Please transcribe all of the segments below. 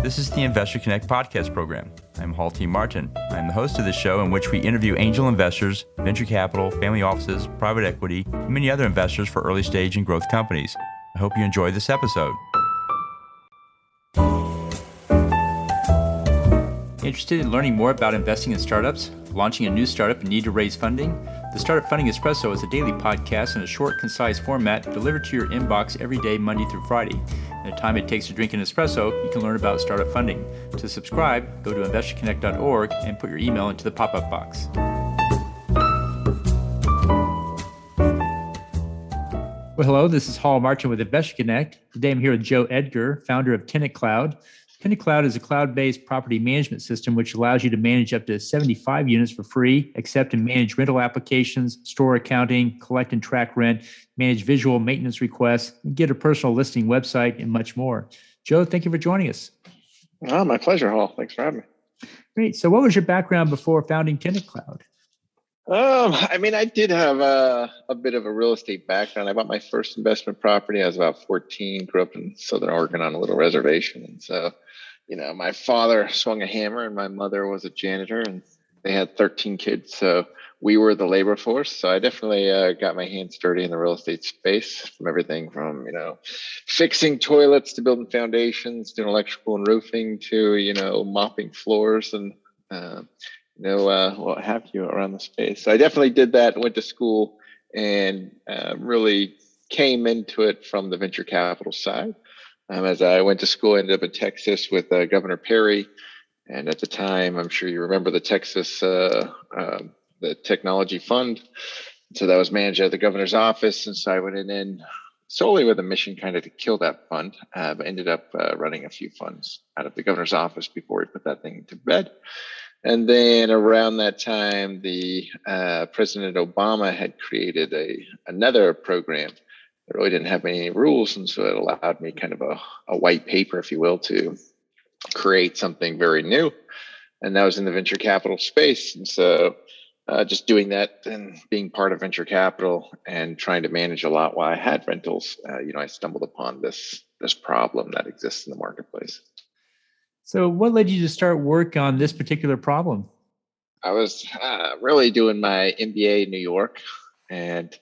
This is the Investor Connect podcast program. I'm Hall T. Martin. I'm the host of this show in which we interview angel investors, venture capital, family offices, private equity, and many other investors for early stage and growth companies. I hope you enjoy this episode. Interested in learning more about investing in startups, launching a new startup and need to raise funding? The Startup Funding Espresso is a daily podcast in a short, concise format delivered to your inbox every day, Monday through Friday. In the time it takes to drink an espresso, you can learn about startup funding. To subscribe, go to investorconnect.org and put your email into the pop-up box. Well, hello, this is Hall Martin with Investor Connect. Today I'm here with Joe Edgar, founder of TenantCloud. TenantCloud is a cloud-based property management system which allows you to manage up to 75 units for free, accept and manage rental applications, store accounting, collect and track rent, manage visual maintenance requests, and get a personal listing website, and much more. Joe, thank you for joining us. Oh, my pleasure, Hall. Thanks for having me. Great. So what was your background before founding TenantCloud? I did have a bit of a real estate background. I bought my first investment property. I was about 14, grew up in Southern Oregon on a little reservation. And so, my father swung a hammer and my mother was a janitor, and they had 13 kids. So we were the labor force. So I definitely got my hands dirty in the real estate space, from everything from, fixing toilets to building foundations, doing electrical and roofing to, mopping floors and, what have you around the space. So I definitely did that, went to school, and really came into it from the venture capital side. As I went to school, I ended up in Texas with Governor Perry. And at the time, I'm sure you remember the Texas, the Technology Fund. So that was managed at the governor's office. And so I went in solely with a mission kind of to kill that fund, but ended up running a few funds out of the governor's office before we put that thing to bed. And then around that time, the President Obama had created another program that really didn't have any rules. And so it allowed me kind of a white paper, if you will, to create something very new. And that was in the venture capital space. And so just doing that and being part of venture capital and trying to manage a lot while I had rentals, I stumbled upon this problem that exists in the marketplace. So what led you to start work on this particular problem? I was really doing my MBA in New York, and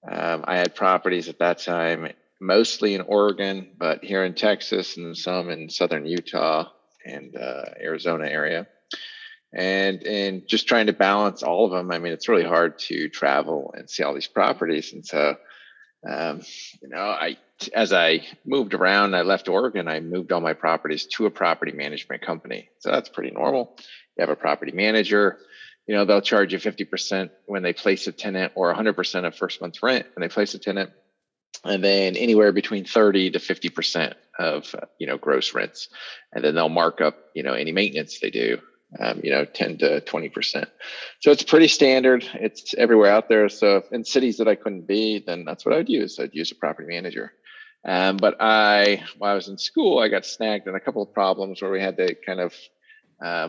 I had properties at that time, mostly in Oregon, but here in Texas and some in southern Utah and Arizona area. And just trying to balance all of them. I mean, it's really hard to travel and see all these properties. And so, as I moved around, I left Oregon, I moved all my properties to a property management company. So that's pretty normal. You have a property manager, they'll charge you 50% when they place a tenant, or 100% of first month's rent when they place a tenant. And then anywhere between 30 to 50% of, gross rents. And then they'll mark up, any maintenance they do, 10 to 20%. So it's pretty standard. It's everywhere out there. So in cities that I couldn't be, then that's what I'd use. I'd use a property manager. But while I was in school, I got snagged in a couple of problems where we had to kind of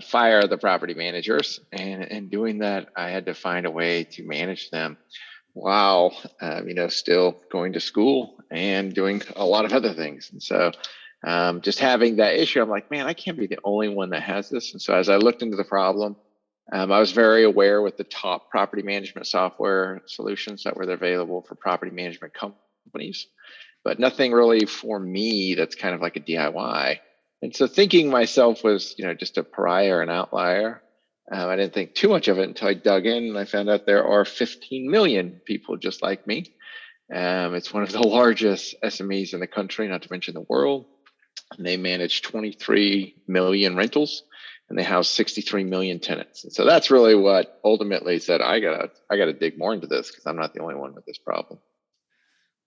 fire the property managers. And in doing that, I had to find a way to manage them while, still going to school and doing a lot of other things. And so just having that issue, I'm like, man, I can't be the only one that has this. And so as I looked into the problem, I was very aware with the top property management software solutions that were available for property management companies, but nothing really for me that's kind of like a DIY. And so thinking myself was, just a pariah or an outlier. I didn't think too much of it until I dug in and I found out there are 15 million people just like me. It's one of the largest SMEs in the country, not to mention the world. And they manage 23 million rentals, and they house 63 million tenants. And so that's really what ultimately said, I gotta dig more into this, because I'm not the only one with this problem.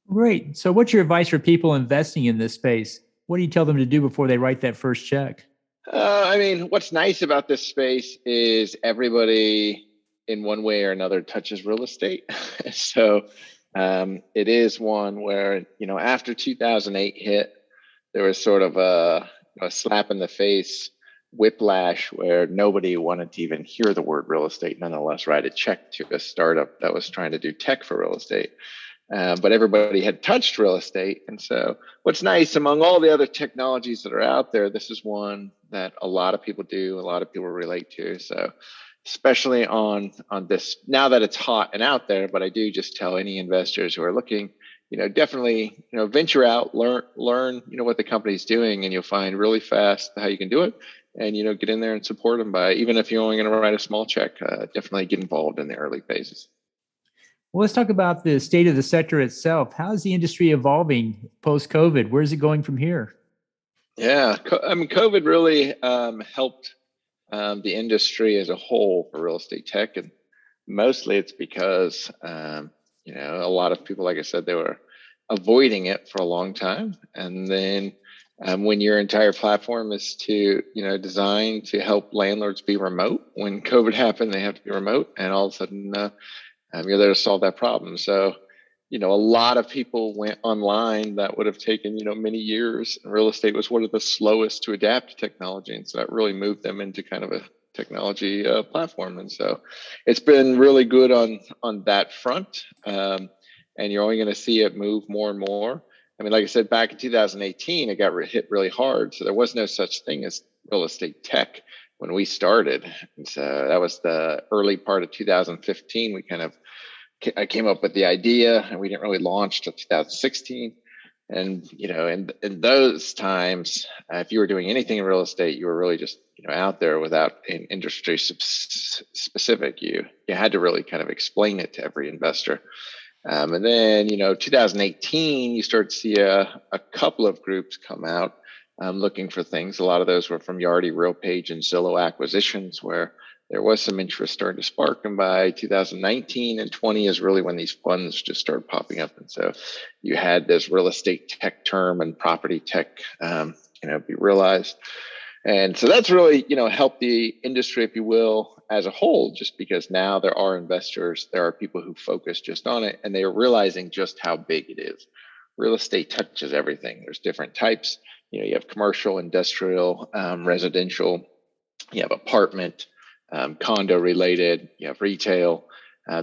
Great. So what's your advice for people investing in this space? What do you tell them to do before they write that first check? What's nice about this space is everybody in one way or another touches real estate. So it is one where, after 2008 hit, there was sort of a slap in the face whiplash where nobody wanted to even hear the word real estate, nonetheless write a check to a startup that was trying to do tech for real estate. but everybody had touched real estate. And so what's nice among all the other technologies that are out there, this is one that a lot of people do, a lot of people relate to. So especially on this, now that it's hot and out there, but I do just tell any investors who are looking, definitely, venture out, learn, what the company's doing, and you'll find really fast how you can do it. And, get in there and support them by, even if you're only going to write a small check, definitely get involved in the early phases. Well, let's talk about the state of the sector itself. How is the industry evolving post-COVID? Where's it going from here? Yeah, I mean, COVID really helped the industry as a whole for real estate tech, and mostly it's because a lot of people, like I said, they were avoiding it for a long time, and then when your entire platform is to designed to help landlords be remote, when COVID happened, they have to be remote, and all of a sudden you're there to solve that problem. So a lot of people went online that would have taken, many years. And real estate was one of the slowest to adapt to technology. And so that really moved them into kind of a technology platform. And so it's been really good on that front. And you're only going to see it move more and more. I mean, like I said, back in 2018, it got hit really hard. So there was no such thing as real estate tech when we started. And so that was the early part of 2015. I came up with the idea, and we didn't really launch till 2016. And in those times, if you were doing anything in real estate, you were really just out there without an industry specific. You had to really kind of explain it to every investor. And then 2018, you start to see a couple of groups come out looking for things. A lot of those were from Yardi, RealPage, and Zillow acquisitions, where there was some interest starting to spark. And by 2019 and 20 is really when these funds just started popping up. And so you had this real estate tech term and property tech, be realized. And so that's really, helped the industry, if you will, as a whole, just because now there are investors, there are people who focus just on it, and they are realizing just how big it is. Real estate touches everything. There's different types. You have commercial, industrial, residential, you have apartment, condo related, you have retail.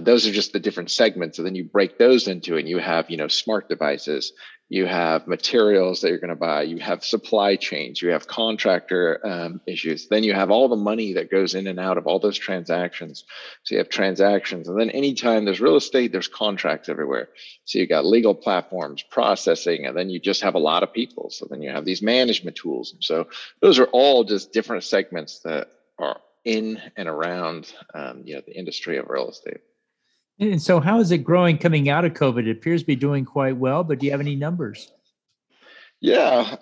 Those are just the different segments. And then you break those into it, and you have, smart devices, you have materials that you're going to buy, you have supply chains, you have contractor issues. Then you have all the money that goes in and out of all those transactions. So you have transactions. And then anytime there's real estate, there's contracts everywhere. So you got legal platforms, processing, and then you just have a lot of people. So then you have these management tools. And so those are all just different segments that are in and around the industry of real estate. And so how is it growing coming out of COVID? It appears to be doing quite well, but do you have any numbers? Yeah,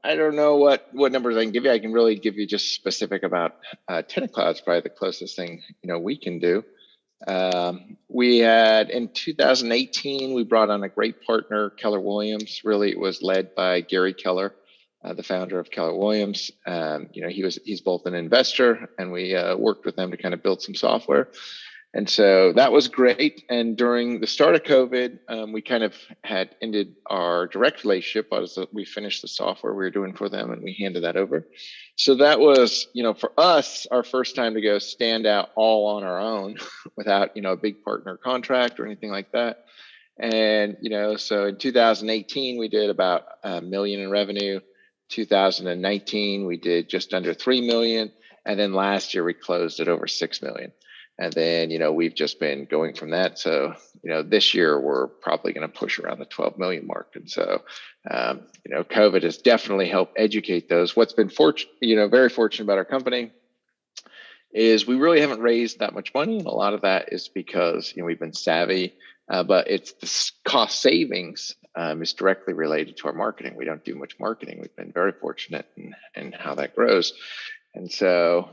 I don't know what numbers I can give you. I can really give you just specific about TenantCloud is probably the closest thing we can do. We had in 2018 we brought on a great partner, Keller Williams. Really, it was led by Gary Keller, the founder of Keller Williams. He's both an investor, and we worked with them to kind of build some software. And so that was great. And during the start of COVID, we kind of had ended our direct relationship as we finished the software we were doing for them, and we handed that over. So that was, for us, our first time to go stand out all on our own without, a big partner contract or anything like that. And, so in 2018, we did about $1 million in revenue. 2019, we did just under 3 million. And then last year we closed at over 6 million. And then, we've just been going from that. So, this year we're probably going to push around the 12 million mark. And so, COVID has definitely helped educate those. What's been very fortunate about our company is we really haven't raised that much money. And a lot of that is because, we've been savvy, but it's the cost savings is directly related to our marketing. We don't do much marketing. We've been very fortunate in how that grows. And so,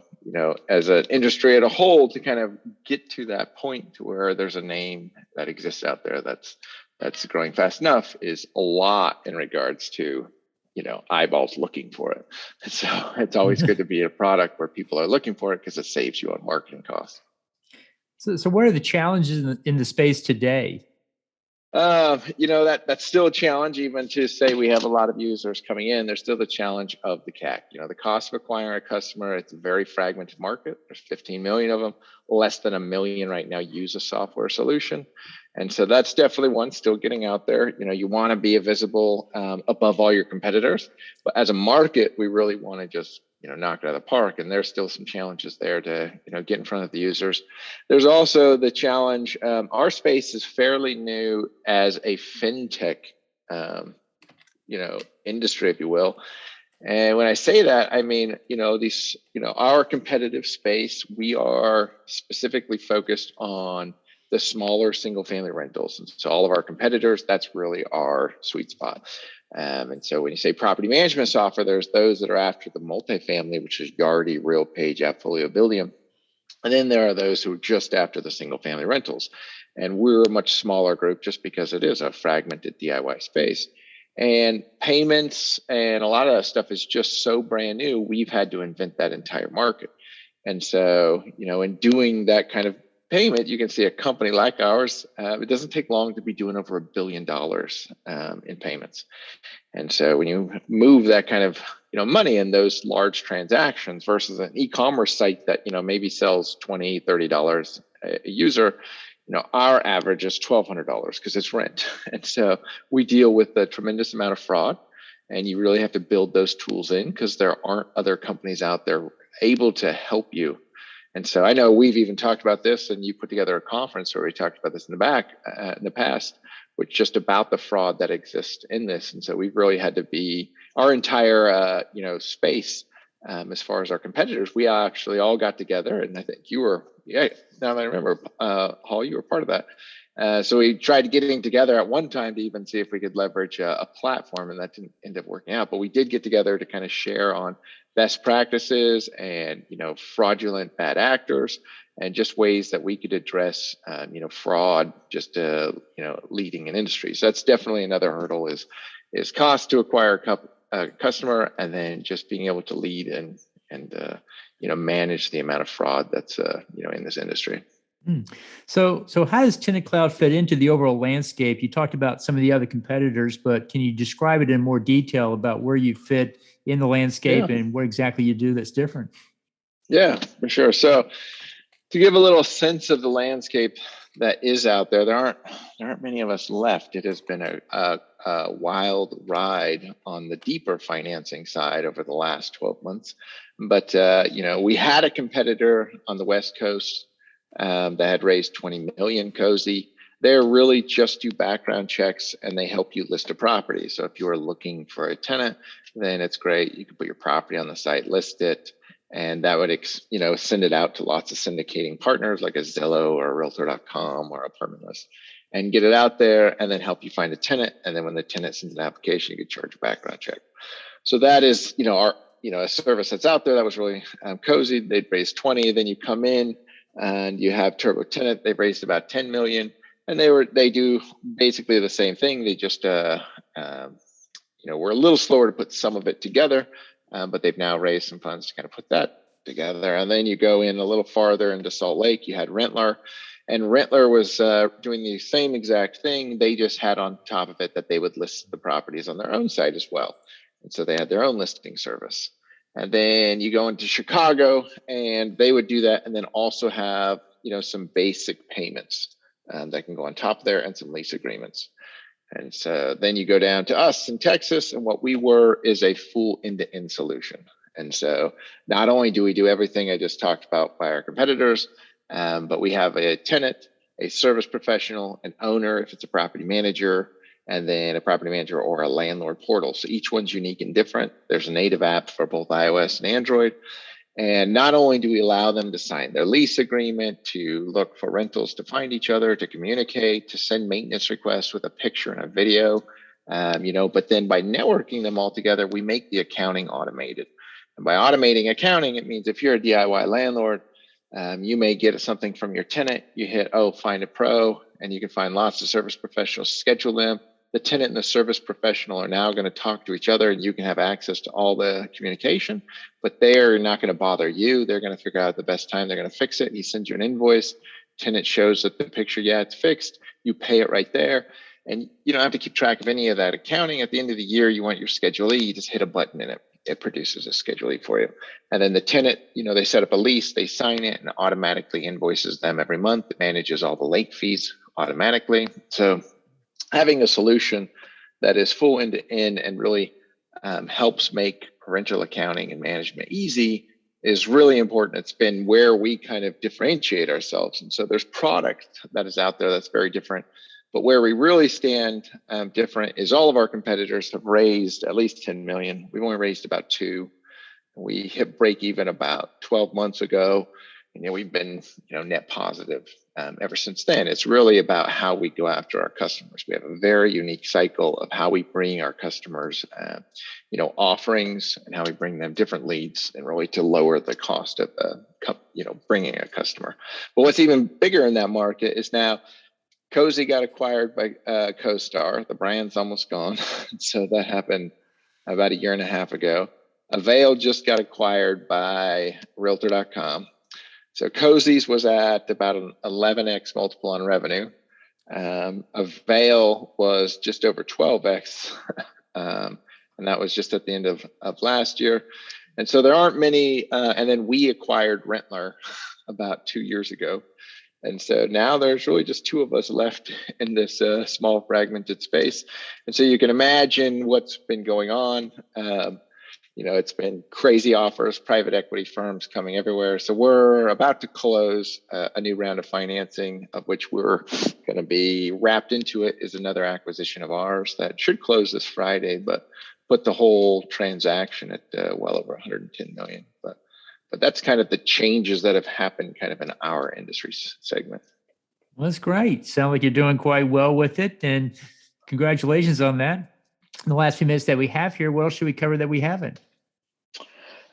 as an industry as a whole, to kind of get to that point to where there's a name that exists out there that's growing fast enough is a lot in regards to, eyeballs looking for it. And so it's always good to be a product where people are looking for it because it saves you on marketing costs. So what are the challenges in the space today? That's still a challenge. Even to say we have a lot of users coming in, there's still the challenge of the CAC. The cost of acquiring a customer, it's a very fragmented market. There's 15 million of them. Less than 1 million right now use a software solution. And so that's definitely one still getting out there. You want to be visible above all your competitors, but as a market, we really want to just knock it out of the park. And there's still some challenges there to get in front of the users. There's also the challenge. Our space is fairly new as a fintech, industry, if you will. And when I say that, I mean, our competitive space, we are specifically focused on the smaller single family rentals. And so all of our competitors, that's really our sweet spot. And so when you say property management software, there's those that are after the multifamily, which is Yardi, RealPage, AppFolio, Buildium. And then there are those who are just after the single family rentals. And we're a much smaller group just because it is a fragmented DIY space. And payments and a lot of that stuff is just so brand new. We've had to invent that entire market. And so, in doing that kind of payment, you can see a company like ours, it doesn't take long to be doing over $1 billion in payments. And so when you move that kind of money in those large transactions versus an e-commerce site that maybe sells $20, $30 a user, our average is $1,200 because it's rent. And so we deal with a tremendous amount of fraud, and you really have to build those tools in because there aren't other companies out there able to help you. And so I know we've even talked about this, and you put together a conference where we talked about this in the past, which just about the fraud that exists in this. And so we've really had to be our entire space. As far as our competitors, we actually all got together, and I think you were, now that I remember, Hall, you were part of that. So we tried getting together at one time to even see if we could leverage a platform, and that didn't end up working out. But we did get together to kind of share on best practices and fraudulent bad actors, and just ways that we could address fraud, just leading an industry. So that's definitely another hurdle is cost to acquire a customer, and then just being able to lead and manage the amount of fraud that's in this industry. So how does TenantCloud fit into the overall landscape? You talked about some of the other competitors, but can you describe it in more detail about where you fit in the landscape and what exactly you do that's different? Yeah, for sure. So to give a little sense of the landscape that is out there, there aren't many of us left. It has been a wild ride on the deeper financing side over the last 12 months. But we had a competitor on the West Coast that had raised 20 million, Cozy. They're really just do background checks, and they help you list a property. So if you are looking for a tenant, then it's great. You can put your property on the site, list it, and that would send it out to lots of syndicating partners like a Zillow or a Realtor.com or Apartment List, and get it out there, and then help you find a tenant. And then when the tenant sends an application, you could charge a background check. So that is our a service that's out there that was really Cozy. They'd raised 20. Then you come in and you have Turbo Tenant. They've raised about 10 million, and they do basically the same thing. They just we're a little slower to put some of it together. But they've now raised some funds to kind of put that together. And then you go in a little farther into Salt Lake, you had Rentler. And Rentler was doing the same exact thing. They just had on top of it that they would list the properties on their own site as well. And so they had their own listing service. And then you go into Chicago, and they would do that, and then also have some basic payments that can go on top of there, and some lease agreements. And so then you go down to us in Texas, and what we were is a full end-to-end solution. And so not only do we do everything I just talked about by our competitors, but we have a tenant, a service professional, an owner, if it's a property manager, and then a property manager or a landlord portal. So each one's unique and different. There's a native app for both iOS and Android. And not only do we allow them to sign their lease agreement, to look for rentals, to find each other, to communicate, to send maintenance requests with a picture and a video, but then by networking them all together, we make the accounting automated. And by automating accounting, it means if you're a DIY landlord, you may get something from your tenant, you hit, find a pro, and you can find lots of service professionals, schedule them. The tenant and the service professional are now going to talk to each other, and you can have access to all the communication, but they're not going to bother you. They're going to figure out the best time they're going to fix it. He sends you an invoice. Tenant shows that the picture, it's fixed. You pay it right there. And you don't have to keep track of any of that accounting. At the end of the year, you want your Schedule E, you just hit a button and it produces a Schedule E for you. And then the tenant, they set up a lease, they sign it, and automatically invoices them every month. It manages all the late fees automatically. So having a solution that is full end to end and really helps make rental accounting and management easy is really important. It's been where we kind of differentiate ourselves. And so there's product that is out there that's very different. But where we really stand different is all of our competitors have raised at least 10 million. We've only raised about 2. We hit break even about 12 months ago. And we've been net positive ever since then. It's really about how we go after our customers. We have a very unique cycle of how we bring our customers offerings and how we bring them different leads and really to lower the cost of bringing a customer. But what's even bigger in that market is now Cozy got acquired by CoStar. The brand's almost gone. So that happened about 1.5 years ago. Avail just got acquired by Realtor.com. So Cozy's was at about an 11x multiple on revenue. Avail was just over 12x. And that was just at the end of last year. And so there aren't many. And then we acquired Rentler about 2 years ago. And so now there's really just 2 of us left in this small fragmented space. And so you can imagine what's been going on. It's been crazy offers, private equity firms coming everywhere. So we're about to close a new round of financing, of which we're going to be wrapped into it is another acquisition of ours that should close this Friday, but put the whole transaction at well over 110 million. But that's kind of the changes that have happened kind of in our industry segment. Well, that's great. Sound like you're doing quite well with it, and congratulations on that. In the last few minutes that we have here, what else should we cover that we haven't?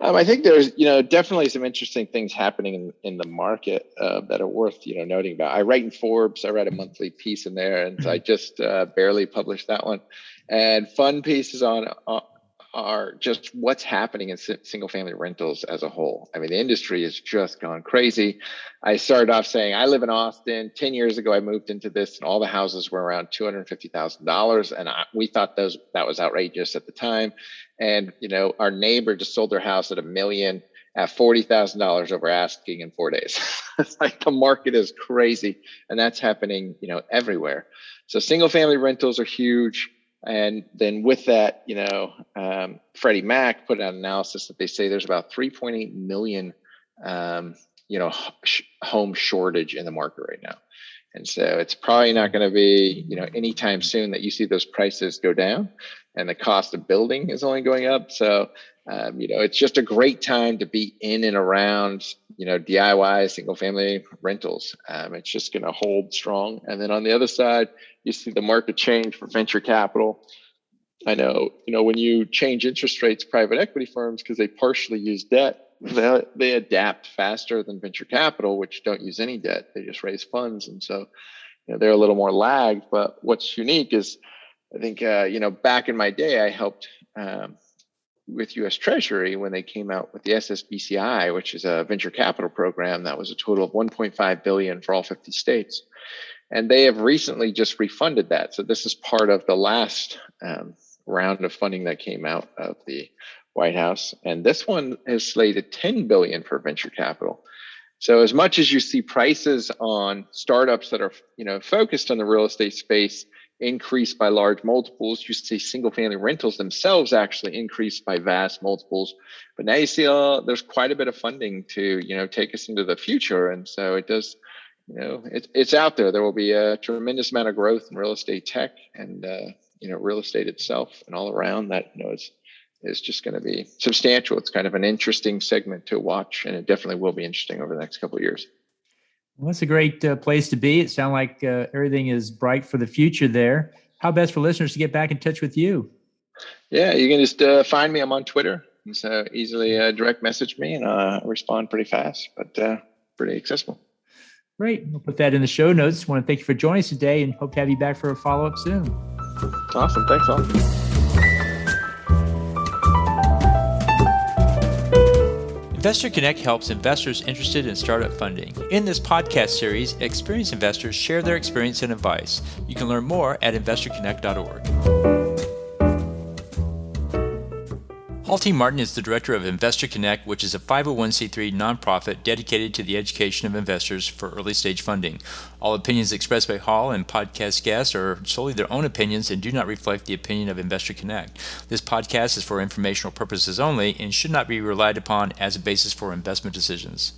I think there's, definitely some interesting things happening in the market that are worth, noting about. I write in Forbes. I write a monthly piece in there, and I just barely published that one. And fun pieces are just what's happening in single family rentals as a whole. I mean, the industry has just gone crazy. I started off saying I live in Austin. 10 years ago, I moved into this and all the houses were around $250,000. And we thought that was outrageous at the time. And, our neighbor just sold their house at $1 million at $40,000 over asking in 4 days. It's like the market is crazy. And that's happening, everywhere. So single family rentals are huge. And then with that, Freddie Mac put out an analysis that they say there's about 3.8 million, home shortage in the market right now. And so it's probably not going to be, anytime soon that you see those prices go down, and the cost of building is only going up. So, it's just a great time to be in and around, DIY single family rentals. It's just going to hold strong. And then on the other side, you see the market change for venture capital. I know, when you change interest rates, private equity firms, because they partially use debt, they adapt faster than venture capital, which don't use any debt. They just raise funds. And so, they're a little more lagged. But what's unique is, I think, back in my day, I helped with U.S. Treasury when they came out with the SSBCI, which is a venture capital program that was a total of $1.5 billion for all 50 states. And they have recently just refunded that. So this is part of the last round of funding that came out of the White House. And this one has slated $10 billion for venture capital. So as much as you see prices on startups that are, focused on the real estate space increase by large multiples, you see single family rentals themselves actually increase by vast multiples. But now you see there's quite a bit of funding to, take us into the future. And so it does, it's out there. There will be a tremendous amount of growth in real estate tech and, real estate itself and all around that, is just going to be substantial. It's kind of an interesting segment to watch, and it definitely will be interesting over the next couple of years. Well, that's a great place to be. It sounds like everything is bright for the future there. How best for listeners to get back in touch with you? Yeah, you can just find me. I'm on Twitter. So easily direct message me, and I respond pretty fast, but pretty accessible. Great. We'll put that in the show notes. I want to thank you for joining us today and hope to have you back for a follow-up soon. Awesome. Thanks, all. Investor Connect helps investors interested in startup funding. In this podcast series, experienced investors share their experience and advice. You can learn more at investorconnect.org. Paul T. Martin is the director of Investor Connect, which is a 501c3 nonprofit dedicated to the education of investors for early stage funding. All opinions expressed by Hall and podcast guests are solely their own opinions and do not reflect the opinion of Investor Connect. This podcast is for informational purposes only and should not be relied upon as a basis for investment decisions.